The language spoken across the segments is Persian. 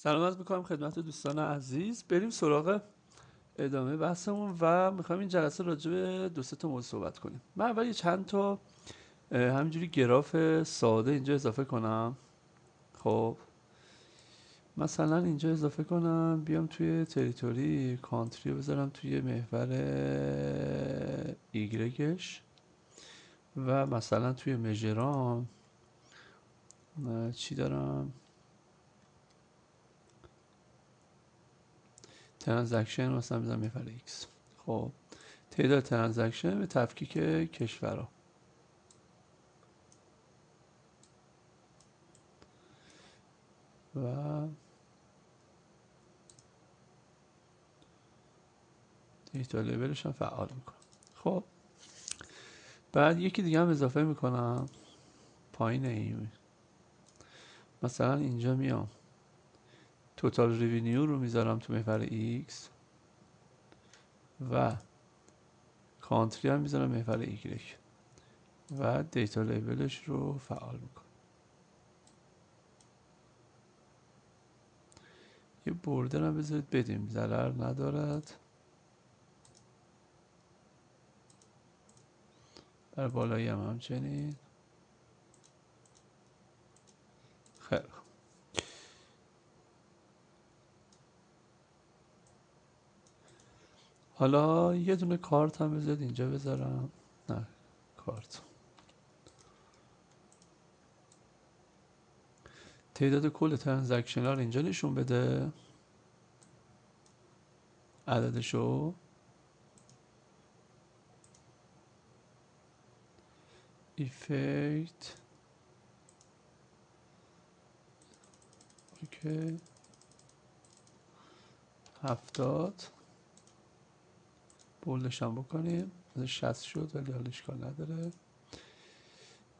سلام عرض میکنم خدمت دوستان عزیز. بریم سراغ ادامه بحثمون و میخوایم این جلسه راجع به دو سه تا موضوع صحبت کنیم. من اول یه چند تا همینجوری گراف ساده اینجا اضافه کنم. خب مثلا اینجا اضافه کنم، بیام توی تریتوری کانتری رو بذارم توی محور ایگرگش و مثلا توی مژرام چی دارم، ترانزکشن مثلا بذارم محور ایکس. خب تعداد ترانزکشن به تفکیک کشورها و دیتا لیبلش هم فعال میکنم. خب بعد یکی دیگه هم اضافه میکنم پایین این، مثلا اینجا میام توتال ریوینیو رو میذارم تو محور X و کانتری هم میذارم محور Y و دیتا لیبلش رو فعال میکنم. یه بوردر هم بذارید بدیم، ضرر ندارد. بر بالایی هم همچنین. خیلی خوب. حالا یه دونه کارت هم بذارید اینجا بذارم. نه کارت، تعداد کل ترانزکشن ها رو اینجا نشون بده، عددشو. ایفکت اوکی 70 بولدش هم بکنیم، 60 شد ولی حالا اشکال نداره.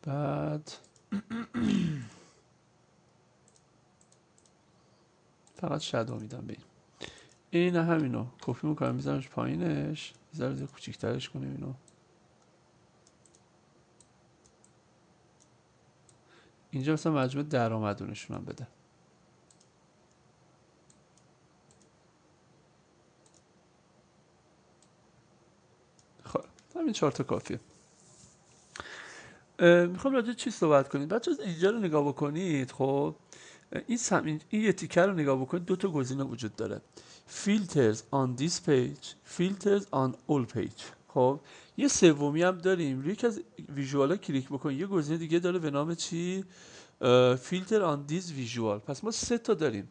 بعد فقط شادو میدم بیم. این همینو کپی میکنم میذارمش پایینش، بذارید کوچیکترش کنیم اینو. اینجا مثلا مجموع درآمدونشون هم بده. خب همین 4 تا کافیه. میخوام راجع چی صحبت کنید بچه؟ اینجا رو نگاه بکنید. خب این یه تیکر رو نگاه بکنید، دو تا گزینه وجود داره: filters on this page، filters on all page. خب یه سومی هم داریم، روی یکی از ویژوالا کلیک بکنید، یه گزینه دیگه داره به نام چی؟ filter on this visual. پس ما سه تا داریم: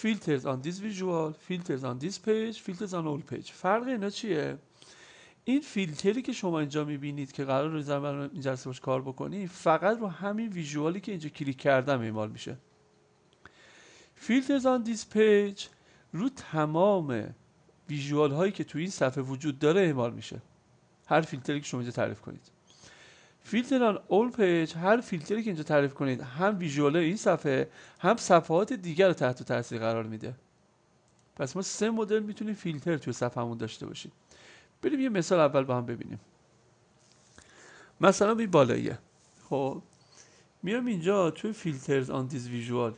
filters on this visual، filters on this page، filters on all page. فرق اینا چیه؟ این فیلتری که شما اینجا میبینید که قرار رو زمان این جلسه باش کار بکنی، فقط رو همین ویژوالی که اینجا کلیک کردم اعمال میشه. filters on this page رو تمام ویژوال هایی که توی این صفحه وجود داره اعمال میشه، هر فیلتری که شما اینجا تعریف کنید. filter on all page، هر فیلتری که اینجا تعریف کنید هم ویژوال این صفحه هم صفحات دیگر رو تحت تاثیر قرار میده. پس ما سه مدل میتونیم فیلتر توی صفحهمون داشته باشیم. بریم یه مثال اول با هم ببینیم. مثلا این بالاییه. خب میام اینجا توی فیلترز آن دیز ویژوال،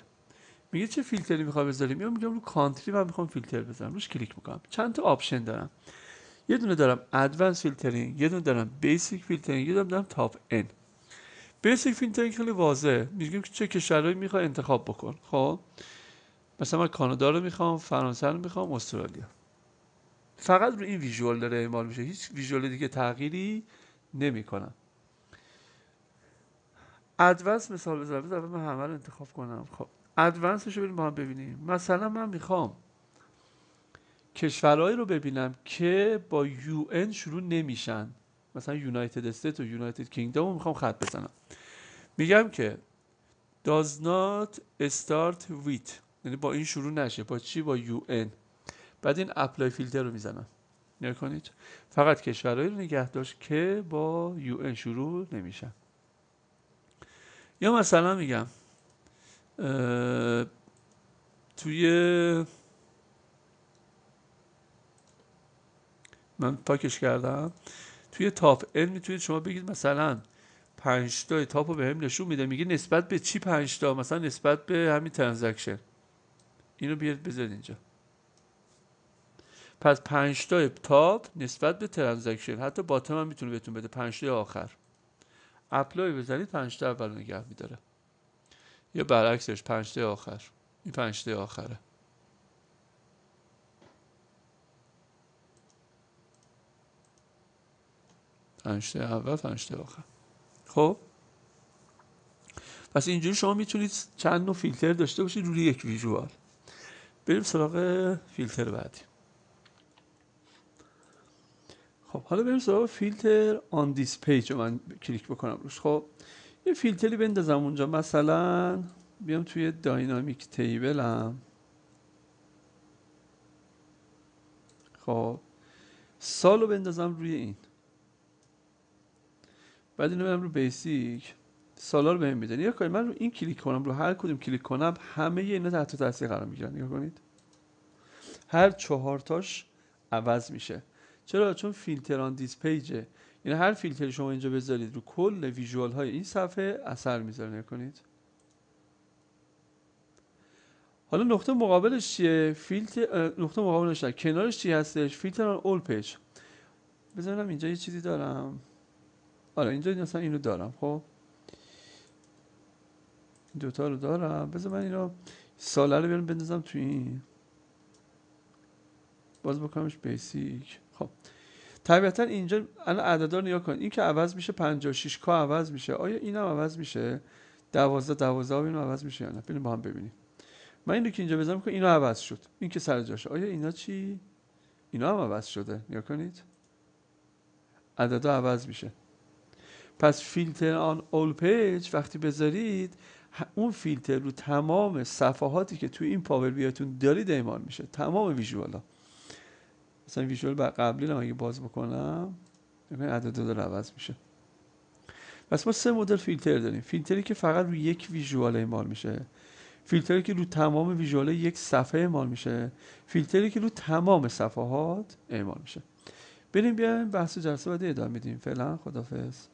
میگه چه فیلتری میخوام بذاریم. میگم رو کانتری من میخوام فیلتر بذارم، روش کلیک میکنم. چند تا آپشن دارم، یه دونه دارم ادوانس فیلترینگ، یه دونه دارم بیسیک فیلترینگ، یه دونه دارم تاپ ان. بیسیک فیلترینگ خیلی واضحه، میگیم که چه کشورهایی میخوای انتخاب بکن. خب مثلا من کانادا رو میخوام، فرانسه رو میخوام، استرالیا. فقط رو این ویژوال داره اعمال میشه، هیچ ویژوال دیگه تغییری نمیکنم. ادوانس مثال بذارم، بذار من همه رو انتخاب کنم. خب ادوانسش رو بریم با هم ببینیم. مثلا من میخوام کشورهایی رو ببینم که با یو ان شروع نمیشن، مثلا یونایتد استیت و یونایتد کینگدام رو میخوام خط بزنم. میگم که does not start with، یعنی با این شروع نشه. با چی؟ با یو ان. بعد این اپلای فیلتر رو میزنم. نگاه کنید، فقط کشورهایی رو نگه داشت که با یو ان شروع نمیشن. یا مثلا میگم توی من پاکش کردم، توی تاپ ان میتونید شما بگید مثلا 5 تا تاپ رو بهم نشون میده، میگه نسبت به چی 5 تا، مثلا نسبت به همین ترانزکشن. اینو بیارید بذارید اینجا. پس 5 تا تاپ نسبت به ترانزکشن، حتی باتم هم میتونه بهتون بده 5 تا آخر. اپلای بزنید 5 تا اول نگه میداره، یا برعکسش 5 تا آخر. این 5 تا آخره. پنج تا اول 5 تا آخر. خب پس اینجوری شما میتونید چند نوع فیلتر داشته باشید روی یک ویژوال. بریم سراغ فیلتر بعدی. خب حالا بریم سراغ فیلتر آن دیس پیج رو من کلیک بکنم روش. خب یه فیلتری بندازم اونجا، مثلا بیام توی داینامیک تیبلم. خب سالو بندازم روی این، بعد اینو برم رو بیسیک، سالا رو بهم میده. یا کاری من رو این کلیک کنم، رو هر کدوم کلیک کنم همه اینا تحت تاثیر قرار میگیرن. نگاه کنید هر 4 تاش عوض میشه. چرا؟ چون فیلتر آن دیس پیجه، یعنی هر فیلتری شما اینجا بذارید رو کل ویژوال های این صفحه اثر میذاره. نگاه کنید. حالا نقطه مقابلش چیه؟ فیلتر نقطه مقابلش کنارش چی هستش؟ فیلتر آن اول پیج. بذارم اینجا یه چیزی دارم. آره اینجا مثلا اینو دارم. خب این دوتا رو دارم. بذار من اینو ساله رو بیارم بندازم توی این، باز بکنمش بیسیک. خب طبیعتا اینجا الان عددا رو نگاه کن، این که عوض میشه 56 کا عوض میشه، آیا اینم عوض میشه؟ 12 اینو عوض میشه یا نه؟ بریم با هم ببینیم. من اینو که اینجا بزنم که اینو عوض شد، این که سر جاشه، آیا اینا چی؟ اینا هم عوض شده. نگاه کنید عددا عوض میشه. پس فیلتر آن اول پیج وقتی بذارید، اون فیلتر رو تمام صفحاتی که توی این پاور بیاتون دارید اعمال میشه، تمام ویژوالا. مثلا ویژوال قبلی رو اگه باز بکنم ببین عددا داره عوض میشه. پس ما 3 مدل فیلتر داریم. فیلتری که فقط روی یک ویژوال اعمال میشه، فیلتری که رو تمام ویژوال یک صفحه اعمال میشه، فیلتری که رو تمام صفحات اعمال میشه. بریم بیایم بحث جلسه بعد ادامه میدیم. فعلا خدافظ.